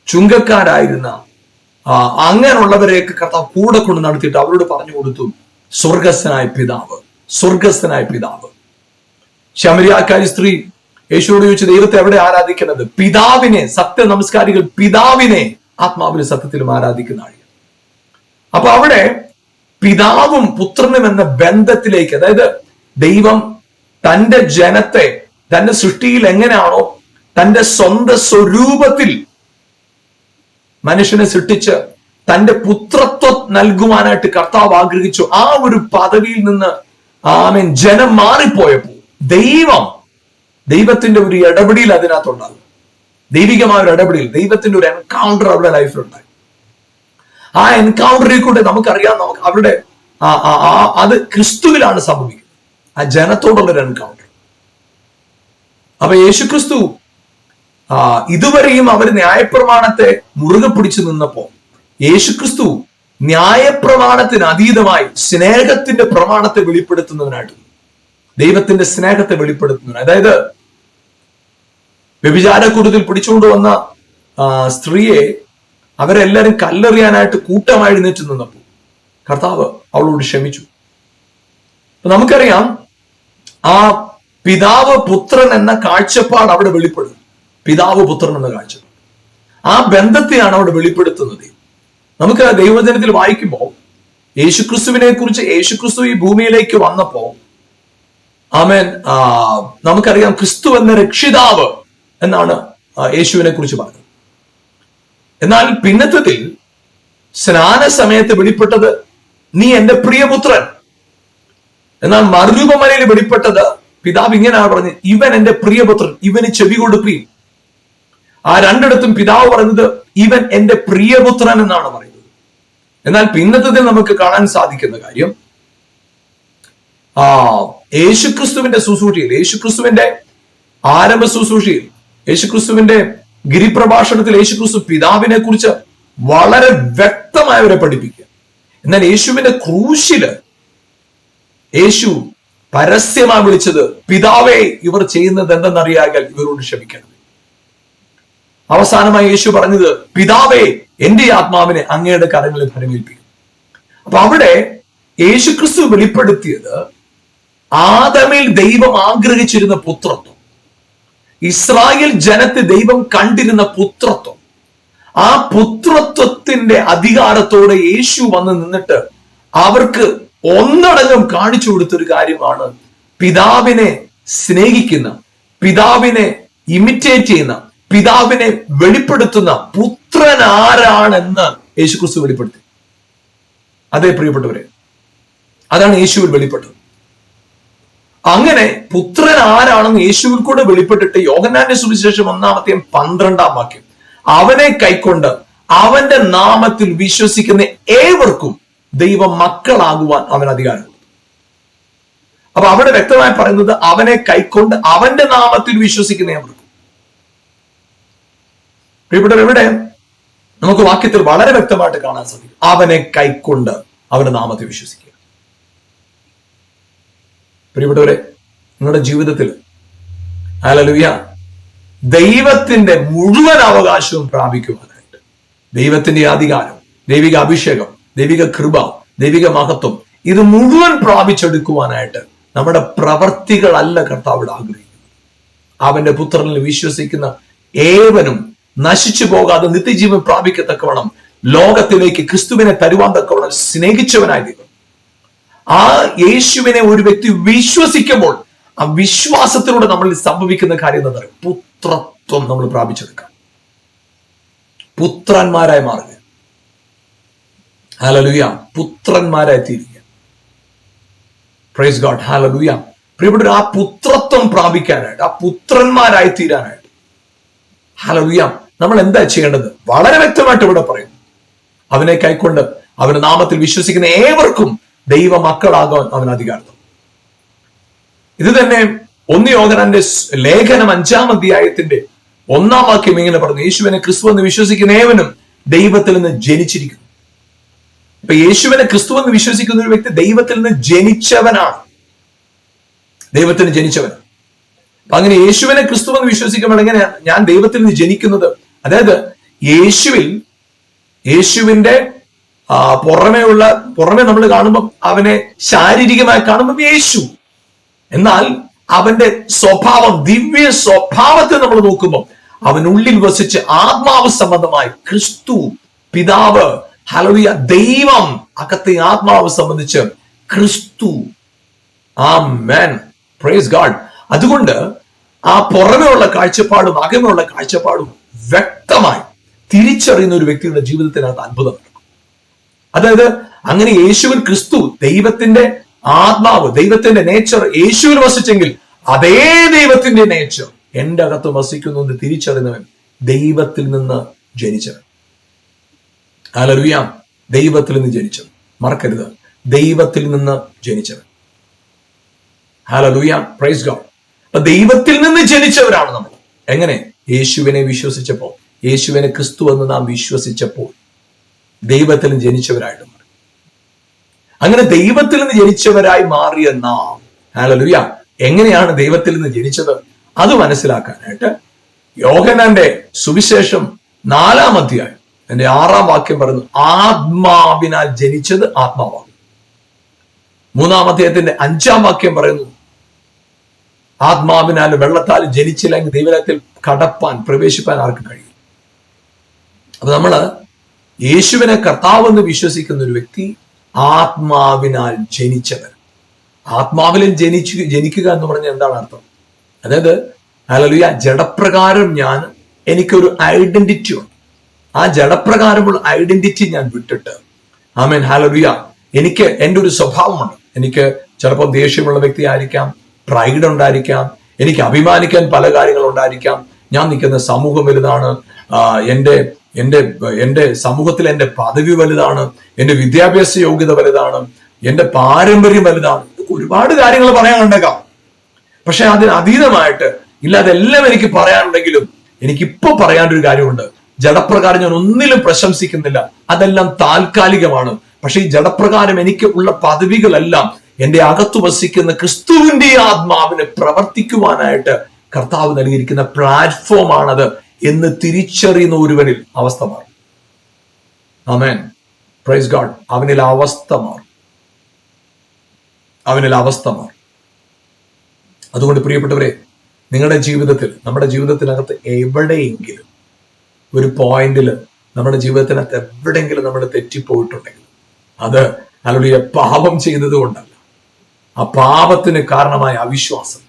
ചുങ്കക്കാരായിരുന്ന അങ്ങനെയുള്ളവരെയൊക്കെ കർത്താവ് കൂടെ കൊണ്ട് നടത്തിയിട്ട് അവരോട് പറഞ്ഞു കൊടുത്തു, സ്വർഗസ്ഥനായ പിതാവ്, സ്വർഗസ്ഥനായ പിതാവ്. ശമരിയാക്കാരി സ്ത്രീ യേശുവോട് ചോദിച്ചു, ദൈവത്തെ എവിടെ ആരാധിക്കുന്നത്? പിതാവിനെ, സത്യ നമസ്കാരികൾ പിതാവിനെ ആത്മാവിലും സത്യത്തിലും ആരാധിക്കുന്ന ആളുകൾ. അപ്പൊ അവിടെ പിതാവും പുത്രനും എന്ന ബന്ധത്തിലേക്ക്, അതായത് ദൈവം തന്റെ ജനത്തെ തന്റെ സൃഷ്ടിയിൽ എങ്ങനെയാണോ തന്റെ സ്വന്തം സ്വരൂപത്തിൽ മനുഷ്യനെ സൃഷ്ടിച്ച് തന്റെ പുത്രത്വം നൽകുവാനായിട്ട് കർത്താവ് ആഗ്രഹിച്ചു. ആ ഒരു പദവിയിൽ നിന്ന് ജനം മാറിപ്പോയപ്പോ ദൈവത്തിന്റെ ഒരു ഇടപെടൽ അതിനകത്തുണ്ടാകും. ദൈവികമായ ഒരു ഇടപെടൽ, ദൈവത്തിന്റെ ഒരു എൻകൗണ്ടർ അവരുടെ ലൈഫിലുണ്ടായി. ആ എൻകൗണ്ടറിൽ കൂടെ നമുക്കറിയാം, അവരുടെ അത് ക്രിസ്തുവിലാണ് സംഭവിക്കുന്നത്, ആ ജനത്തോടുള്ളൊരു എൻകൗണ്ടർ. അപ്പൊ യേശുക്രിസ്തു ഇതുവരെയും അവർ ന്യായപ്രമാണത്തെ മുറുകെ പിടിച്ചു നിന്നപ്പോ യേശുക്രിസ്തു ന്യായപ്രമാണത്തിന് അതീതമായി സ്നേഹത്തിന്റെ പ്രമാണത്തെ വെളിപ്പെടുത്തുന്നതിനായിട്ട്, ദൈവത്തിന്റെ സ്നേഹത്തെ വെളിപ്പെടുത്തുന്നതിന്, അതായത് വ്യഭിചാരക്കൂട്ടത്തിൽ പിടിച്ചുകൊണ്ടുവന്ന സ്ത്രീയെ അവരെല്ലാരും കല്ലെറിയാനായിട്ട് കൂട്ടമായി എഴുന്നേറ്റ് നിന്നപ്പോൾ കർത്താവ് അവളോട് ക്ഷമിച്ചു. നമുക്കറിയാം, ആ പിതാവ് പുത്രൻ എന്ന കാഴ്ചപ്പാട് അവിടെ വെളിപ്പെടും. പിതാവ് പുത്രൻ എന്ന കാഴ്ചപ്പാട്, ആ ബന്ധത്തെയാണ് അവിടെ വെളിപ്പെടുത്തുന്നത്. നമുക്ക് ദൈവവചനത്തിൽ വായിക്കുമ്പോൾ യേശുക്രിസ്തുവിനെ കുറിച്ച്, യേശുക്രിസ്തു ഈ ഭൂമിയിലേക്ക് വന്നപ്പോ നമുക്കറിയാം ക്രിസ്തു എന്ന രക്ഷിതാവ് എന്നാണ് യേശുവിനെ കുറിച്ച് പറഞ്ഞു. എന്നാൽ പിന്നത്തതിൽ സ്നാന സമയത്ത് വെളിപ്പെട്ടത് നീ എന്റെ പ്രിയപുത്രൻ. എന്നാൽ മറുരൂപമലയിൽ വെളിപ്പെട്ടത് പിതാവ് ഇങ്ങനെയാണ് പറഞ്ഞത്, ഇവൻ എന്റെ പ്രിയപുത്രൻ, ഇവന് ചെവി കൊടുപ്പീൻ. ആ രണ്ടിടത്തും പിതാവ് പറഞ്ഞത് ഇവൻ എന്റെ പ്രിയപുത്രൻ എന്നാണ് പറയുന്നത്. എന്നാൽ പിന്നത്തതിൽ നമുക്ക് കാണാൻ സാധിക്കുന്ന കാര്യം, യേശുക്രിസ്തുവിന്റെ ശുശ്രൂഷയിൽ, യേശുക്രിസ്തുവിന്റെ ആരംഭ ശുശ്രൂഷയിൽ, യേശുക്രിസ്തുവിന്റെ ഗിരിപ്രഭാഷണത്തിൽ യേശുക്രിസ്തു പിതാവിനെ കുറിച്ച് വളരെ വ്യക്തമായവരെ പഠിപ്പിക്കുക. എന്നാൽ യേശുവിന്റെ ക്രൂശില് യേശു പരസ്യമായി വിളിച്ചത്, പിതാവേ ഇവർ ചെയ്യുന്നത് എന്തെന്നറിയാൽ ഇവരോട് ക്ഷമിക്കണം. അവസാനമായി യേശു പറഞ്ഞത്, പിതാവേ എന്റെ ആത്മാവിനെ അങ്ങയുടെ കരങ്ങളിൽ ഫലമേൽപ്പിക്കും. അപ്പൊ അവിടെ യേശുക്രിസ്തു വെളിപ്പെടുത്തിയത് ആദമിൽ ദൈവം ആഗ്രഹിച്ചിരുന്ന പുത്രത്വം, ഇസ്രായേൽ ജനത്തെ ദൈവം കണ്ടിരുന്ന പുത്രത്വം, ആ പുത്രത്വത്തിന്റെ അധികാരത്തോടെ യേശു വന്ന് നിന്നിട്ട് അവർക്ക് ഒന്നടങ്കം കാണിച്ചു കൊടുത്തൊരു കാര്യമാണ് പിതാവിനെ സ്നേഹിക്കുന്ന, പിതാവിനെ ഇമിറ്റേറ്റ് ചെയ്യുന്ന, പിതാവിനെ വെളിപ്പെടുത്തുന്ന പുത്രൻ ആരാണെന്ന് യേശുക്രിസ്തു വെളിപ്പെടുത്തി. അതേ പ്രിയപ്പെട്ടവരെ, അതാണ് യേശുവിൽ വെളിപ്പെട്ടത്. അങ്ങനെ പുത്രൻ ആരാണെന്ന് യേശുവിൽ കൂടെ വെളിപ്പെട്ടിട്ട് യോഹന്നാന്റെ സുവിശേഷം 1:12 അവനെ കൈക്കൊണ്ട് അവന്റെ നാമത്തിൽ വിശ്വസിക്കുന്ന ഏവർക്കും ദൈവ മക്കളാകുവാൻ അവൻ അധികാരം. അപ്പൊ അവിടെ വ്യക്തമായി പറയുന്നത് അവനെ കൈക്കൊണ്ട് അവന്റെ നാമത്തിൽ വിശ്വസിക്കുന്ന ഏവർക്കും. ഇവിടെ നമുക്ക് വാക്യത്തിൽ വളരെ വ്യക്തമായിട്ട് കാണാൻ സാധിക്കും, അവനെ കൈക്കൊണ്ട് അവന്റെ നാമത്തിൽ വിശ്വസിക്കുക. പ്രിയപ്പെട്ടവരെ, നിങ്ങളുടെ ജീവിതത്തിൽ ഹല്ലേലൂയ ദൈവത്തിന്റെ മുഴുവൻ അവകാശവും പ്രാപിക്കുവാനായിട്ട്, ദൈവത്തിന്റെ അധികാരം, ദൈവിക അഭിഷേകം, ദൈവിക കൃപ, ദൈവിക മഹത്വം, ഇത് മുഴുവൻ പ്രാപിച്ചെടുക്കുവാനായിട്ട് നമ്മുടെ പ്രവർത്തികളല്ല കർത്താവ് ആഗ്രഹിക്കുന്നത്. അവന്റെ പുത്രനിൽ വിശ്വസിക്കുന്ന ഏവനും നശിച്ചു പോകാതെ നിത്യജീവൻ പ്രാപിക്കത്തക്കവണ്ണം ലോകത്തിലേക്ക് ക്രിസ്തുവിനെ തരുവാൻ തക്കവണ്ണം സ്നേഹിച്ചവനായ ദൈവം. ആ യേശുവിനെ ഒരു വ്യക്തി വിശ്വസിക്കുമ്പോൾ ആ വിശ്വാസത്തിലൂടെ നമ്മളിൽ സംഭവിക്കുന്ന കാര്യം എന്താ പറയുക? പുത്രത്വം നമ്മൾ പ്രാപിച്ചെടുക്കാം, പുത്രന്മാരായി മാറുക. ഹല്ലേലൂയ, പുത്രന്മാരായി തീരുക. Price God, hallelujah. പ്രിയപ്പെട്ട ആ പുത്രത്വം പ്രാപിക്കാനായിട്ട്, ആ പുത്രന്മാരായി തീരാനായിട്ട്, ഹല്ലേലൂയ, നമ്മൾ എന്താ ചെയ്യേണ്ടത്? വളരെ വ്യക്തമായിട്ട് ഇവിടെ പറയുന്നു, അവനെ കൈക്കൊണ്ട് അവന്റെ നാമത്തിൽ വിശ്വസിക്കുന്ന ഏവർക്കും ദൈവ മക്കളാകാൻ അവൻ അധികാരം. ഇത് തന്നെ 1 യോഹന്നാന്റെ ലേഖനം 5-ാം ഇങ്ങനെ പറഞ്ഞു, യേശുവിനെ ക്രിസ്തു എന്ന് വിശ്വസിക്കുന്ന ഏവനും ദൈവത്തിൽ നിന്ന് ജനിച്ചിരിക്കുന്നു. ഇപ്പൊ യേശുവിനെ ക്രിസ്തു എന്ന് വിശ്വസിക്കുന്ന ഒരു വ്യക്തി ദൈവത്തിൽ നിന്ന് ജനിച്ചവനാണ്, ദൈവത്തിന് ജനിച്ചവൻ. അപ്പൊ അങ്ങനെ യേശുവിനെ ക്രിസ്തു എന്ന് വിശ്വസിക്കുമ്പോൾ എങ്ങനെയാണ് ഞാൻ ദൈവത്തിൽ നിന്ന് ജനിക്കുന്നത്? അതായത് യേശുവിന്റെ പുറമെ നമ്മൾ കാണുമ്പോൾ അവനെ ശാരീരികമായി കാണുമ്പോൾ യേശു, എന്നാൽ അവന്റെ സ്വഭാവം, ദിവ്യ സ്വഭാവത്തെ നമ്മൾ നോക്കുമ്പോൾ അവനുള്ളിൽ വസിച്ച് ആത്മാവ് സംബന്ധമായി ക്രിസ്തു, പിതാവ്, ഹല്ലേലൂയ, ദൈവം, അകത്തെ ആത്മാവ് സംബന്ധിച്ച് ക്രിസ്തു. ആമേൻ, പ്രൈസ് ഗോഡ്. അതുകൊണ്ട് ആ പുറമെയുള്ള കാഴ്ചപ്പാടും അകമെയുള്ള കാഴ്ചപ്പാടും വ്യക്തമായി തിരിച്ചറിയുന്ന ഒരു വ്യക്തിയുടെ ജീവിതത്തിനകത്ത് അത്ഭുതം നടക്കും. അതായത് അങ്ങനെ യേശുവിൽ ക്രിസ്തു, ദൈവത്തിന്റെ ആത്മാവ്, ദൈവത്തിന്റെ നേച്ചർ യേശുവിൽ വസിച്ചെങ്കിൽ അതേ ദൈവത്തിന്റെ നേച്ചർ എന്റെ അകത്ത് വസിക്കുന്നു എന്ന് തിരിച്ചറിയുന്നവൻ ദൈവത്തിൽ നിന്ന് ജനിച്ചവൻ. ഹല്ലേലൂയ, ദൈവത്തിൽ നിന്ന് ജനിച്ചവൻ. മറക്കരുത്, ദൈവത്തിൽ നിന്ന് ജനിച്ചവൻ. Hallelujah, praise God. അപ്പൊ ദൈവത്തിൽ നിന്ന് ജനിച്ചവരാണ് നമ്മൾ. എങ്ങനെ? യേശുവിനെ വിശ്വസിച്ചപ്പോൾ, യേശുവിനെ ക്രിസ്തു എന്ന് നാം വിശ്വസിച്ചപ്പോൾ ദൈവത്തിൽ നിന്ന് ജനിച്ചവരായിട്ട് മാറി. അങ്ങനെ ദൈവത്തിൽ നിന്ന് ജനിച്ചവരായി മാറിയ നാം, ഹല്ലേലൂയ, എങ്ങനെയാണ് ദൈവത്തിൽ നിന്ന് ജനിച്ചത്? അത് മനസ്സിലാക്കാനായിട്ട് യോഹന്നാന്റെ സുവിശേഷം 4-ാം അധ്യായം 6-ാം പറയുന്നു, ആത്മാവിനാൽ ജനിച്ചത് ആത്മാവാണ്. 3-ാം അധ്യായത്തിന്റെ 5-ാം പറയുന്നു, ആത്മാവിനാലും വെള്ളത്താലും ജനിച്ചില്ലെങ്കിൽ ദൈവത്തിൽ പ്രവേശിപ്പാൻ ആർക്ക് കഴിയും? അപ്പൊ നമ്മള് യേശുവിനെ കർത്താവെന്ന് വിശ്വസിക്കുന്ന ഒരു വ്യക്തി ആത്മാവിനാൽ ജനിച്ചവൻ. ആത്മാവിലും ജനിക്കുക എന്ന് പറഞ്ഞാൽ എന്താണ് അർത്ഥം? അതായത് ഹല്ലേലൂയ, ജഡപ്രകാരം ഞാൻ എനിക്കൊരു ഐഡന്റിറ്റി ഉണ്ട്. ആ ജഡപ്രകാരമുള്ള ഐഡന്റിറ്റി ഞാൻ വിട്ടിട്ട്, ആമേൻ, ഹല്ലേലൂയ, എനിക്ക് എൻ്റെ ഒരു സ്വഭാവമുണ്ട്. എനിക്ക് ചിലപ്പോൾ ദേഷ്യമുള്ള വ്യക്തി ആയിരിക്കാം, പ്രൈഡ് ഉണ്ടായിരിക്കാം, എനിക്ക് അഭിമാനിക്കാൻ പല കാര്യങ്ങളുണ്ടായിരിക്കാം. ഞാൻ നിൽക്കുന്ന സമൂഹം വലുതാണ്, എൻ്റെ എൻ്റെ എൻ്റെ സമൂഹത്തിൽ എൻ്റെ പദവി വലുതാണ്, എൻ്റെ വിദ്യാഭ്യാസ യോഗ്യത വലുതാണ്, എൻ്റെ പാരമ്പര്യം വലുതാണ്. ഒരുപാട് കാര്യങ്ങൾ പറയാനുണ്ടേക്കാം. പക്ഷെ അതിന് അതീതമായിട്ട് ഇല്ല, അതെല്ലാം എനിക്ക് പറയാനുണ്ടെങ്കിലും എനിക്കിപ്പോ പറയാനൊരു കാര്യമുണ്ട്. ജഡപ്രകാരം ഞാൻ ഒന്നിലും പ്രശംസിക്കുന്നില്ല, അതെല്ലാം താൽക്കാലികമാണ്. പക്ഷെ ഈ ജഡപ്രകാരം എനിക്ക് ഉള്ള പദവികളെല്ലാം എന്റെ അകത്തു വസിക്കുന്ന ക്രിസ്തുവിന്റെ ആത്മാവിനെ പ്രവർത്തിക്കുവാനായിട്ട് കർത്താവ് നൽകിയിരിക്കുന്ന പ്ലാറ്റ്ഫോമാണത് എന്ന് തിരിച്ചറിയുന്ന ഒരുവനിൽ അവസ്ഥ മാറും. ആമേൻ, പ്രൈസ് ഗോഡ്. അവനിൽ അവസ്ഥ മാറും. അതുകൊണ്ട് പ്രിയപ്പെട്ടവരെ, നിങ്ങളുടെ ജീവിതത്തിൽ, നമ്മുടെ ജീവിതത്തിനകത്ത് എവിടെയെങ്കിലും ഒരു പോയിന്റിൽ, നമ്മുടെ ജീവിതത്തിനകത്ത് എവിടെയെങ്കിലും നമ്മൾ തെറ്റിപ്പോയിട്ടുണ്ടെങ്കിൽ അത് ഹല്ലേലൂയ പാപം ചെയ്തത് കൊണ്ടല്ല. ആ പാപത്തിന് കാരണമായ അവിശ്വാസം,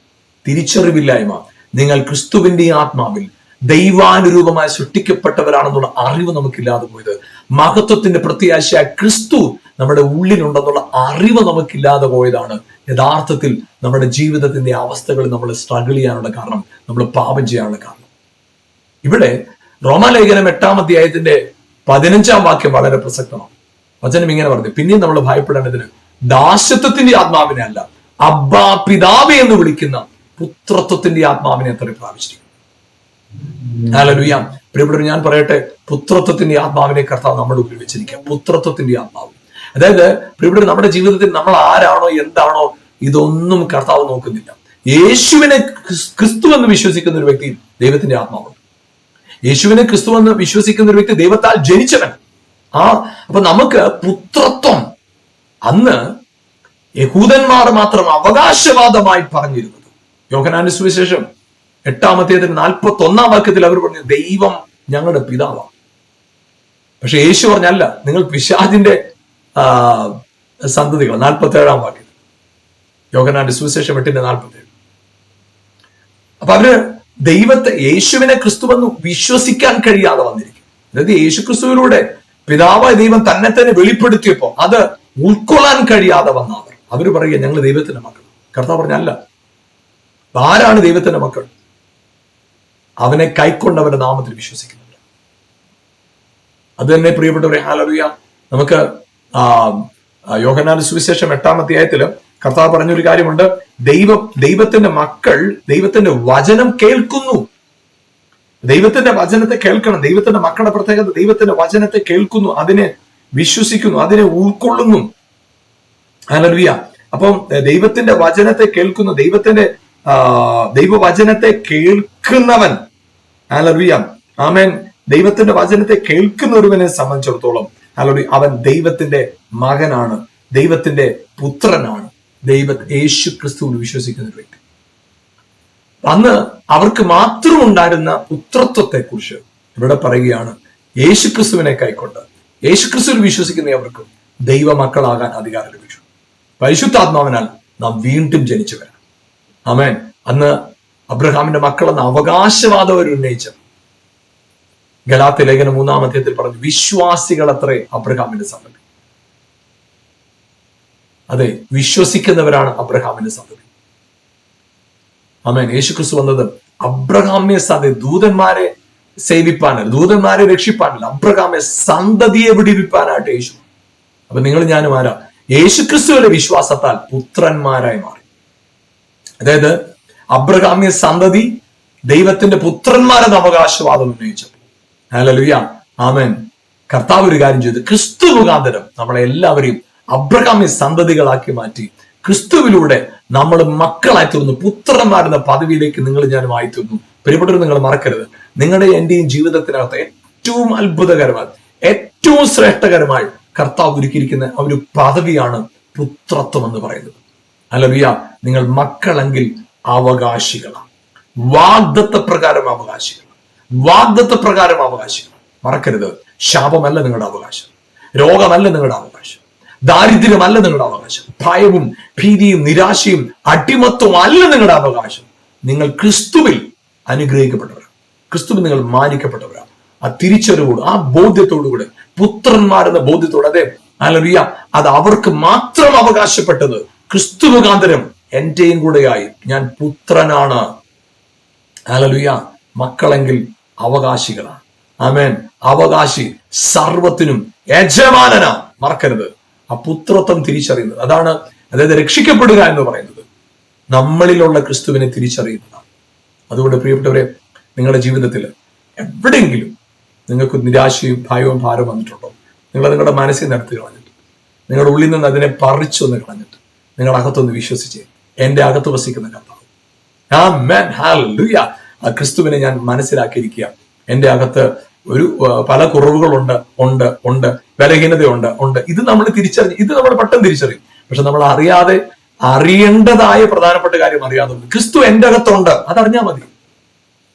തിരിച്ചറിവില്ലായ്മ, നിങ്ങൾ ക്രിസ്തുവിന്റെ ആത്മാവിൽ ദൈവാനുരൂപമായി സൃഷ്ടിക്കപ്പെട്ടവരാണെന്നുള്ള അറിവ് നമുക്കില്ലാതെ പോയത്, മഹത്വത്തിന്റെ പ്രത്യാശയായ ക്രിസ്തു നമ്മുടെ ഉള്ളിലുണ്ടെന്നുള്ള അറിവ് നമുക്കില്ലാതെ പോയതാണ് യഥാർത്ഥത്തിൽ നമ്മുടെ ജീവിതത്തിന്റെ അവസ്ഥകൾ നമ്മൾ സ്ട്രഗിൾ ചെയ്യാനുള്ള കാരണം, നമ്മൾ പാപം ചെയ്യാനുള്ള കാരണം. ഇവിടെ റോമാലേഖനം 8-ാം അധ്യായത്തിന്റെ 15-ാം വാക്യം വളരെ പ്രസക്തമാണ്. വചനം ഇങ്ങനെ പറഞ്ഞു, പിന്നെയും നമ്മൾ ഭയപ്പെടേണ്ടതിന് ദാസ്യത്വത്തിന്റെ ആത്മാവിനെ അല്ല, അബ്ബാ പിതാവേ എന്ന് വിളിക്കുന്ന പുത്രത്വത്തിന്റെ ആത്മാവിനെ അത്ര പ്രാപിച്ചിരിക്കുന്നു. ഹല്ലേലൂയ. പ്രിയപ്പെട്ടവർ, ഞാൻ പറയട്ടെ, പുത്രത്വത്തിന്റെ ആത്മാവിനെ കർത്താവ് നമ്മുടെ ഉള്ളിൽ വെച്ചിരിക്കുക. പുത്രത്വത്തിന്റെ ആത്മാവ്, അതായത് പ്രിയപ്പെട്ടവർ, നമ്മുടെ ജീവിതത്തിൽ നമ്മൾ ആരാണോ എന്താണോ ഇതൊന്നും കർത്താവ് നോക്കുന്നില്ല. യേശുവിനെ ക്രിസ്തു എന്ന് വിശ്വസിക്കുന്ന ഒരു വ്യക്തി ദൈവത്തിന്റെ ആത്മാവുണ്ട്. യേശുവിനെ ക്രിസ്തു എന്ന് വിശ്വസിക്കുന്ന ഒരു വ്യക്തി ദൈവത്താൽ ജനിച്ചവൻ. അപ്പൊ നമുക്ക് പുത്രത്വം അന്ന് യഹൂദന്മാർ മാത്രം അവകാശവാദമായി പറഞ്ഞിരുന്നത്. യോഹന്നാന്റെ സുവിശേഷം 8-ാം അധ്യായത്തിന് 41-ാം വാക്യത്തിൽ അവർ പറഞ്ഞു, ദൈവം ഞങ്ങളുടെ പിതാവാണ്. പക്ഷെ യേശു പറഞ്ഞല്ല, നിങ്ങൾ പിശാചിന്റെ സന്തതികൾ. 47-ാം വാക്യത്തിൽ, യോഹന്നാന്റെ സുവിശേഷം 8:47. അപ്പൊ അവര് ദൈവത്തെ, യേശുവിനെ ക്രിസ്തുവെന്ന് വിശ്വസിക്കാൻ കഴിയാതെ വന്നിരിക്കും. അതായത് യേശു ക്രിസ്തുവിലൂടെ പിതാവായ ദൈവം തന്നെ തന്നെ വെളിപ്പെടുത്തിയപ്പോ അത് ഉൾക്കൊള്ളാൻ കഴിയാതെ വന്ന അവര് പറയുക, ഞങ്ങൾ ദൈവത്തിന്റെ മക്കൾ. കർത്താവ് പറഞ്ഞല്ല, ആരാണ് ദൈവത്തിന്റെ മക്കൾ? അവനെ കൈക്കൊണ്ടവന്റെ നാമത്തിൽ വിശ്വസിക്കുന്നുണ്ട്. അത് തന്നെ പ്രിയപ്പെട്ടവരെ, ഹല്ലേലൂയ. നമുക്ക് യോഹന്നാന്റെ സുവിശേഷം 8-ാം അധ്യായത്തില് കർത്താവ് പറഞ്ഞൊരു കാര്യമുണ്ട്, ദൈവത്തിന്റെ മക്കൾ ദൈവത്തിന്റെ വചനം കേൾക്കുന്നു. ദൈവത്തിന്റെ വചനത്തെ കേൾക്കണം. ദൈവത്തിന്റെ മക്കളുടെ പ്രത്യേകത ദൈവത്തിന്റെ വചനത്തെ കേൾക്കുന്നു, അതിനെ വിശ്വസിക്കുന്നു, അതിനെ ഉൾക്കൊള്ളുന്നു. ഹല്ലേലൂയ. അപ്പം ദൈവത്തിന്റെ വചനത്തെ കേൾക്കുന്നു, ദൈവവചനത്തെ കേൾക്കുന്നവൻ, ഹല്ലേലൂയ, ആമേൻ, ദൈവത്തിന്റെ വചനത്തെ കേൾക്കുന്ന ഒരുവനെ സംബന്ധിച്ചിടത്തോളം ഹല്ലേലൂയ, അവൻ ദൈവത്തിന്റെ മകനാണ്, ദൈവത്തിന്റെ പുത്രനാണ്, യേശു ക്രിസ്തുവിൽ വിശ്വസിക്കുന്ന ഒരു വ്യക്തി. അന്ന് അവർക്ക് മാത്രം ഉണ്ടായിരുന്ന പുത്രത്വത്തെ കുറിച്ച് ഇവിടെ പറയുകയാണ്. യേശു ക്രിസ്തുവിനെ കൈക്കൊണ്ട് യേശു ക്രിസ്തുവിൽ വിശ്വസിക്കുന്നവർക്കും ദൈവമക്കളാകാൻ അധികാരം ലഭിച്ചു. പരിശുദ്ധാത്മാവിനാൽ നാം വീണ്ടും ജനിച്ചവരാണ്. ആമേൻ. അന്ന് അബ്രഹാമിന്റെ മക്കളെന്ന അവകാശവാദം അവർ ഉന്നയിച്ച ഗലാത്യ ലേഖനം 3-ാം അധ്യായത്തിൽ പറഞ്ഞു, വിശ്വാസികൾ അത്രേ അബ്രഹാമിന്റെ സന്തതി. അതെ, വിശ്വസിക്കുന്നവരാണ് അബ്രഹാമിന്റെ സന്തതി. ആമേൻ. യേശുക്രിസ്തു വന്നത് അബ്രഹാമ്യ സന്തതി, ദൂതന്മാരെ സേവിപ്പാനല്ല, ദൂതന്മാരെ രക്ഷിപ്പാനല്ല, അബ്രഹാമ്യ സന്തതിയെ വിടിവിപ്പാനായിട്ട് യേശു. അപ്പൊ നിങ്ങൾ ഞാനും ആരാ? യേശുക്രിസ്തുവിന്റെ വിശ്വാസത്താൽ പുത്രന്മാരായി മാറി. അതായത് അബ്രഹാമ്യ സന്തതി ദൈവത്തിന്റെ പുത്രന്മാരെന്ന അവകാശവാദം ഉന്നയിച്ചു. ഹല്ലേലൂയ, ആമേൻ. കർത്താവ് ഒരു കാര്യം ചെയ്തു, ക്രിസ്തു മുഖാന്തരം നമ്മളെ എല്ലാവരെയും അബ്രഹാമ്യ സന്തതികളാക്കി മാറ്റി. ക്രിസ്തുവിലൂടെ നമ്മൾ മക്കളായി തീർന്നു, പുത്രന്മാരെന്ന പദവിയിലേക്ക് നിങ്ങൾ ഞാനും ആയി തീർന്നു. പ്രിയപ്പെട്ടവർ, നിങ്ങൾ മറക്കരുത്, നിങ്ങളുടെ എന്റെയും ജീവിതത്തിനകത്ത് ഏറ്റവും അത്ഭുതകരമായി, ഏറ്റവും ശ്രേഷ്ഠകരമായി കർത്താവ് ഒരുക്കിയിരിക്കുന്ന ഒരു പദവിയാണ് പുത്രത്വം എന്ന് പറയുന്നത്. ഹല്ലേലൂയ. നിങ്ങൾ മക്കളെങ്കിൽ അവകാശികളാണ്, വാഗ്ദത്ത പ്രകാരം അവകാശികളാണ്, വാഗ്ദത്ത പ്രകാരം അവകാശികളാണ്. മറക്കരുത്, ശാപമല്ല നിങ്ങളുടെ അവകാശം, രോഗമല്ല നിങ്ങളുടെ അവകാശം, ദാരിദ്ര്യമല്ല നിങ്ങളുടെ അവകാശം, ഭയവും ഭീതിയും നിരാശയും അടിമത്വവും അല്ല നിങ്ങളുടെ അവകാശം. നിങ്ങൾ ക്രിസ്തുവിൽ അനുഗ്രഹിക്കപ്പെട്ടവരാണ്, ക്രിസ്തുവിൽ നിങ്ങൾ മാനിക്കപ്പെട്ടവരാണ്. ആ തിരിച്ചറിവോട്, ആ ബോധ്യത്തോടുകൂടെ, പുത്രന്മാരെന്ന ബോധ്യത്തോടെ, അതെ ഹല്ലേലൂയ, അത് അവർക്ക് മാത്രം അവകാശപ്പെട്ടത് ക്രിസ്തു മുഖാന്തരം എന്റെയും കൂടെയായി. ഞാൻ പുത്രനാണ്. ഹല്ലേലൂയ. മക്കളെങ്കിൽ അവകാശികളാണ്. ആമേൻ. അവകാശി, സർവത്തിനും യജമാനനാ. മറക്കരുത്. ആ പുത്രത്വം തിരിച്ചറിയുന്നത്, അതാണ് അതായത് രക്ഷിക്കപ്പെടുക എന്ന് പറയുന്നത് നമ്മളിലുള്ള ക്രിസ്തുവിനെ തിരിച്ചറിയുന്നതാണ്. അതുകൊണ്ട് പ്രിയപ്പെട്ടവരെ, നിങ്ങളുടെ ജീവിതത്തിൽ എവിടെയെങ്കിലും നിങ്ങൾക്ക് നിരാശയും ഭയവും ഭാരവും വന്നിട്ടുണ്ടോ? നിങ്ങളുടെ മനസ്സിൽ നിരത്തി കളഞ്ഞിട്ട്, നിങ്ങളുടെ ഉള്ളിൽ നിന്ന് അതിനെ പറിച്ചൊന്ന് കളഞ്ഞിട്ട് നിങ്ങളുടെ അകത്തൊന്ന് വിശ്വസിച്ച്, എന്റെ അകത്ത് വസിക്കുന്ന കർത്താവ്, ആമേൻ, ഹല്ലേലൂയ, ആ ക്രിസ്തുവിനെ ഞാൻ മനസ്സിലാക്കിയിരിക്കുക. എന്റെ അകത്ത് ഒരു പല കുറവുകളുണ്ട്, ഉണ്ട് ബലഹീനതയുണ്ട്. ഇത് നമ്മൾ തിരിച്ചറിഞ്ഞ്, ഇത് നമ്മൾ പെട്ടെന്ന് തിരിച്ചറിയും. പക്ഷെ നമ്മൾ അറിയാതെ, അറിയേണ്ടതായ പ്രധാനപ്പെട്ട കാര്യം അറിയാതെ, ക്രിസ്തു എന്റെ അകത്തുണ്ട്, അതറിഞ്ഞാൽ മതി.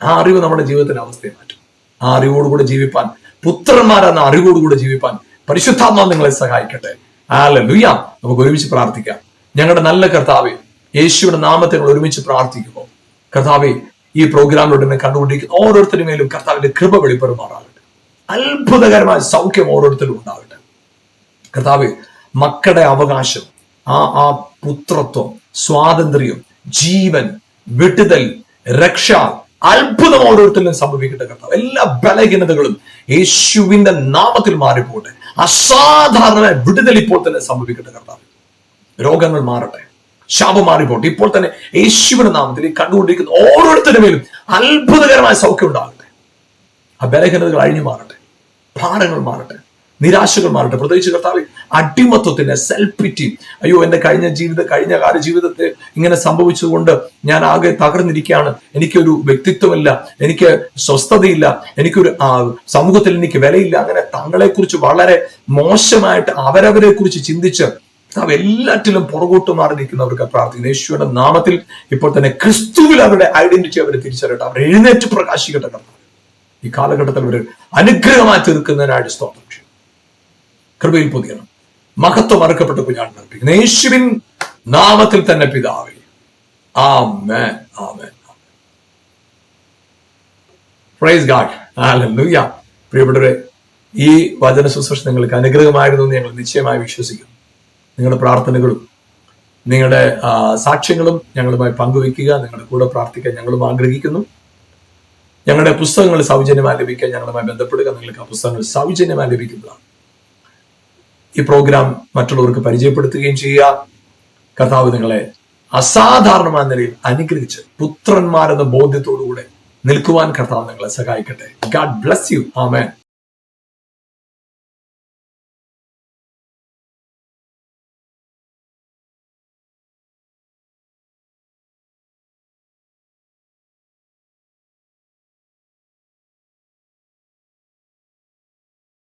ആ അറിവ് നമ്മുടെ ജീവിതത്തിന്റെ അവസ്ഥയെ മാറ്റും. ആ അറിവോടുകൂടെ ജീവിപ്പാൻ, പുത്രന്മാരെന്ന അറിവോടുകൂടെ ജീവിപ്പാൻ പരിശുദ്ധാത്മാവ് നിങ്ങളെ സഹായിക്കട്ടെ. ഹല്ലേലൂയ. നമുക്ക് ഒരുമിച്ച് പ്രാർത്ഥിക്കാം. ഞങ്ങളുടെ നല്ല കർത്താവേ, യേശുവിന്റെ നാമത്തെ ഞങ്ങൾ ഒരുമിച്ച് പ്രാർത്ഥിക്കുമ്പോൾ, കർത്താവേ, ഈ പ്രോഗ്രാമിലൂടെ എന്നെ കണ്ടുകൊണ്ടിരിക്കുന്ന ഓരോരുത്തരും മേലും കർത്താവിന്റെ കൃപ വെളിപ്പെടുമാറാകട്ടെ. അത്ഭുതകരമായ സൗഖ്യം ഓരോരുത്തരും ഉണ്ടാകട്ടെ. കർത്താവേ, മക്കളുടെ അവകാശം, ആ പുത്രത്വം, സ്വാതന്ത്ര്യം, ജീവൻ, വിടുതൽ, രക്ഷ, അത്ഭുതം ഓരോരുത്തരിലും സംഭവിക്കട്ടെ. കർത്താവ്, എല്ലാ ബലഹീനതകളും യേശുവിന്റെ നാമത്തിൽ മാറിപ്പോട്ടെ. അസാധാരണമായ വിടുതൽ ഇപ്പോൾ തന്നെ സംഭവിക്കട്ടെ. കർത്താവ്, രോഗങ്ങൾ മാറട്ടെ, ശാപം മാറിപ്പോട്ടെ. ഇപ്പോൾ തന്നെ യേശുവിന്റെ നാമത്തിൽ ഈ കണ്ടുകൊണ്ടിരിക്കുന്ന ഓരോരുത്തരുടെ മേലും അത്ഭുതകരമായ സൗഖ്യം ഉണ്ടാകട്ടെ. ആ ബലഹീനതകൾ അഴിഞ്ഞു മാറട്ടെ, ഭാരങ്ങൾ മാറട്ടെ, നിരാശകൾ മാറട്ടെ. പ്രത്യേകിച്ച് കർത്താവ്, അടിമത്വത്തിന്റെ സെൽഫ് പിറ്റി, അയ്യോ എന്റെ കഴിഞ്ഞകാല ജീവിതത്തെ ഇങ്ങനെ സംഭവിച്ചുകൊണ്ട് ഞാൻ ആകെ തകർന്നിരിക്കുകയാണ്, എനിക്കൊരു വ്യക്തിത്വമില്ല, എനിക്ക് സ്വസ്ഥതയില്ല, എനിക്കൊരു സമൂഹത്തിൽ എനിക്ക് വിലയില്ല, അങ്ങനെ തങ്ങളെ കുറിച്ച് വളരെ മോശമായിട്ട് അവരവരെ കുറിച്ച് ചിന്തിച്ച് എല്ലാറ്റിലും പുറകോട്ട് മാറി നിൽക്കുന്നവർക്ക് പ്രാർത്ഥിക്കുന്നു. യേശുവിന്റെ നാമത്തിൽ ഇപ്പോൾ തന്നെ ക്രിസ്തുവിൽ അവരുടെ ഐഡന്റിറ്റി അവരെ തിരിച്ചറിയട്ടെ, അവർ എഴുന്നേറ്റ് പ്രകാശിക്കട്ടെ. കർത്താവ്, ഈ കാലഘട്ടത്തിൽ അവർ അനുഗ്രഹമായി തീർക്കുന്നതിനായിട്ട് സ്തോത്രം. കൃപയിൽ പൊതിയണം. മഹത്വം അർഹപ്പെട്ട കുഞ്ഞാൻ അർപ്പിക്കുന്നു യേശുവിൻ നാമത്തിൽ തന്നെ പിതാവേ. ആമേൻ, ആമേൻ. Praise God. ഹല്ലേലൂയ. പ്രിയപ്പെട്ടവരെ, ഈ വചന ശുശ്രൂഷ നിങ്ങൾക്ക് അനുഗ്രഹമായിരുന്നു എന്ന് ഞങ്ങൾ നിശ്ചയമായി വിശ്വസിക്കുന്നു. നിങ്ങളുടെ പ്രാർത്ഥനകളും നിങ്ങളുടെ സാക്ഷ്യങ്ങളും ഞങ്ങളുമായി പങ്കുവെക്കുക, നിങ്ങളുടെ കൂടെ പ്രാർത്ഥിക്കാൻ ഞങ്ങളും ആഗ്രഹിക്കുന്നു. ഞങ്ങളുടെ പുസ്തകങ്ങൾ സൗജന്യമായി ലഭിക്കാൻ ഞങ്ങളുമായി ബന്ധപ്പെടുക. നിങ്ങൾക്ക് ആ പുസ്തകങ്ങൾ സൗജന്യമായി ലഭിക്കുന്നതാണ്. ഈ പ്രോഗ്രാം മറ്റുള്ളവർക്ക് പരിചയപ്പെടുത്തുകയും ചെയ്യുക. കർത്താവ് നിങ്ങളെ അസാധാരണമായ നിലയിൽ അനുഗ്രഹിച്ച് പുത്രന്മാരെന്ന ബോധ്യത്തോടുകൂടെ നിൽക്കുവാൻ കർത്താവ് നിങ്ങളെ സഹായിക്കട്ടെ. God bless you. ആമേൻ.